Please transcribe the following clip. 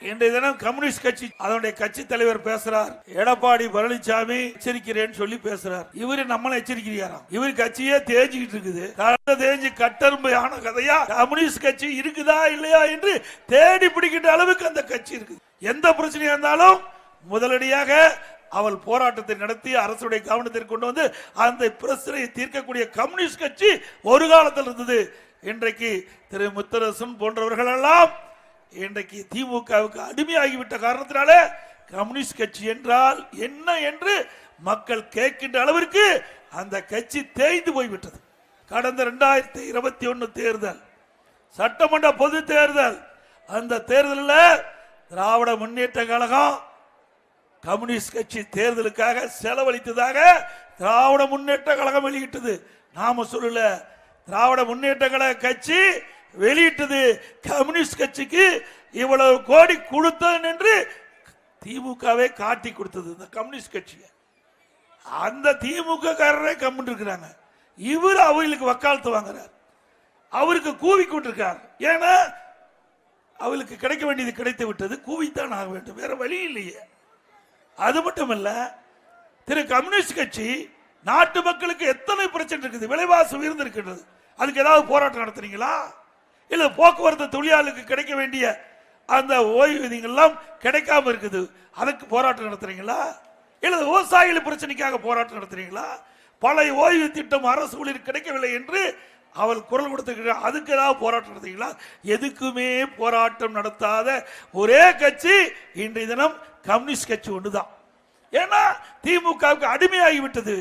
இன்றைய தினம் கம்யூனிஸ்ட் கட்சி அதனுடைய கட்சி தலைவர் பேசுறார். எடப்பாடி பழனிசாமி எச்சரிக்கிறேன்னு சொல்லி பேசுறார். இவரு நம்மளை எச்சரிக்கிறாராம். இவர் கட்சியே தேஞ்சிக்கிட்டு இருக்குது. தேஞ்சு கட்டரும்பையான கதையா கம்யூனிஸ்ட் கட்சி இருக்குதா இல்லையா என்று தேடி பிடிக்கின்ற அளவுக்கு அந்த கட்சி இருக்குது. எந்த பிரச்சனையா இருந்தாலும் முதலடியாக அவள் போராட்டத்தை நடத்தி அரசுடைய கவனத்திற்கு கொண்டு வந்து அந்த பிரச்சனையை தீர்க்கக்கூடிய கம்யூனிஸ்ட் கட்சி ஒரு காலத்தில் இருந்தது. இன்றைக்கு திரு முத்தரசன் போன்றவர்கள் எல்லாம் இன்றைக்கு திமுகவுக்கு அடிமையாகிவிட்ட காரணத்தினால கம்யூனிஸ்ட் கட்சி என்றால் என்ன என்று மக்கள் கேட்கின்ற அளவிற்கு அந்த கட்சி தேய்ந்து போய்விட்டது. கடந்த 2021 தேர்தல், சட்டமன்ற பொது தேர்தல், அந்த தேர்தலில் திராவிட முன்னேற்ற கழகம் கம்யூனிஸ்ட் கட்சி தேர்தலுக்காக செலவழித்ததாக திராவிட முன்னேற்ற கழகம் வெளியிட்டது. நாம சொல்லல, திராவிட முன்னேற்ற கழக கட்சி வெளியிட்டது. கம்யூனிஸ்ட் கட்சிக்கு இவ்வளவு கோடி கொடுத்தது என்று திமுகவே காட்டி கொடுத்தது இந்த கம்யூனிஸ்ட் கட்சியை. அந்த திமுக காரரே கம்முன்னு இருக்கிறாங்க. இவர் அவர்களுக்கு வக்காலத்து வாங்குறார், அவருக்கு கூவி கொண்டிருக்கார். ஏன்னா அவளுக்கு கிடைக்க வேண்டியது கிடைத்து விட்டது, கூவித்தான் ஆக வேண்டும், வேற வழி இல்லையே. அது மட்டுமல்ல, திரு கம்யூனிஸ்ட் கட்சி நாட்டு மக்களுக்கு எத்தனை பிரச்சனை இருக்குது, விலைவாசி உயர்ந்திருக்கின்றது, அதுக்கு ஏதாவது போராட்டம் நடத்துறீங்களா? இல்ல போக்குவரத்து தொழிலாளருக்கு கிடைக்க வேண்டிய அந்த ஓய்வூதியங்கள்லாம் கிடைக்காம இருக்குது, அதுக்கு போராட்டம் நடத்துறீங்களா? இல்ல விவசாயிகள் பிரச்சனைக்காக போராட்டம் நடத்துறீங்களா? பழைய ஓய்வு திட்டம் அரசு ஊழியர் கிடைக்கவில்லை என்று அவள் குரல் கொடுத்திருக்கிறார், அதுக்கு ஏதாவது போராட்டம் நடத்துறீங்களா? எதுக்குமே போராட்டம் நடத்தாத ஒரே கட்சி இன்றைய தினம் கம்யூனிஸ்ட் கட்சி ஒன்றுதான். ஏன்னா திமுகவுக்கு அடிமையாகிவிட்டது.